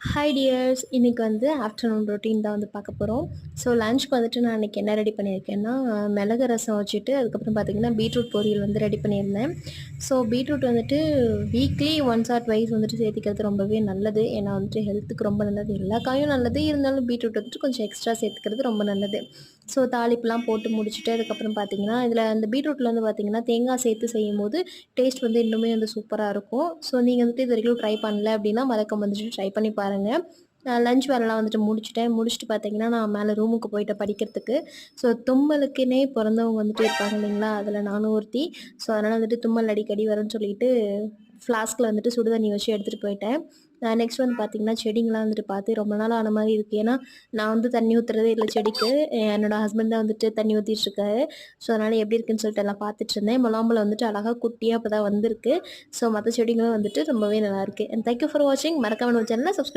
Hi tears, இன்னைக்கு வந்து afternoon routine தான் வந்து பார்க்க போகிறோம். ஸோ லஞ்ச்க்கு வந்துட்டு நான் இன்றைக்கி என்ன ரெடி பண்ணியிருக்கேன்னா, மிளகு ரசம் வச்சுட்டு அதுக்கப்புறம் பார்த்திங்கன்னா பீட்ரூட் பொரியல் வந்து ரெடி பண்ணியிருந்தேன். ஸோ பீட்ரூட் வந்துட்டு வீக்லி ஒன்ஸ் ஆர் ட்வைஸ் வந்துட்டு சேர்த்துக்கிறது ரொம்பவே நல்லது. ஏன்னா வந்துட்டு ஹெல்த்துக்கு ரொம்ப நல்லது. எல்லா காயும் நல்லது, இருந்தாலும் பீட்ரூட் வந்துட்டு கொஞ்சம் எக்ஸ்ட்ரா சேர்த்துக்கிறது ரொம்ப நல்லது. ஸோ தாளிப்புலாம் போட்டு முடிச்சுட்டு அதுக்கப்புறம் பார்த்திங்கன்னா, இதில் அந்த பீட்ரூட்டில் வந்து பார்த்திங்கன்னா தேங்காய் சேர்த்து செய்யும்போது டேஸ்ட் வந்து இன்னுமே வந்து சூப்பராக இருக்கும். ஸோ நீங்கள் வந்துட்டு இது வரைக்கும் ட்ரை பண்ணல அப்படின்னா மறக்காம வந்துட்டு ட்ரை பண்ணி பாருங்கள். லஞ்ச் வேலைலாம் வந்துட்டு முடிச்சுட்டு பார்த்தீங்கன்னா, நான் மேலே ரூமுக்கு போயிட்டேன் படிக்கிறதுக்கு. ஸோ தும்மலுக்குன்னே பிறந்தவங்க வந்துட்டு இருப்பாங்க இல்லைங்களா? அதில் நானும் ஒருத்தி. ஸோ அதனால் வந்துட்டு தும்மல் அடிக்கடி வரும்னு சொல்லிட்டு ஃப்ளாஸ்கில் வந்துட்டு சுடு தண்ணி வச்சு எடுத்துகிட்டு போயிட்டேன். நெக்ஸ்ட் வந்து பார்த்தீங்கன்னா, செடிங்கலாம் வந்துட்டு பார்த்து ரொம்ப நாள் ஆன மாரி இருக்கு. ஏன்னா, நான் வந்து தண்ணி ஊத்துறதே இல்ல செடிக்கு. என்னோட ஹஸ்பண்ட் தான் வந்துட்டு தண்ணி ஊத்திட்டுருக்காரு. ஸோ அதனால எப்படி இருக்குன்னு சொல்லிட்டு எல்லாம் பார்த்துட்டுருந்தேன். முலாம்பழம் வந்துட்டு அழகா குட்டியா இப்ப தான் வந்திருக்கு. ஸோ மத்த செடிங்களும் வந்துட்டு ரொம்பவே நல்லாயிருக்கு. அண்ட் தேங்க் யூ ஃபார் வாட்சிங். மறக்காம நம்ம சேனல சப்ஸ்கிரைப்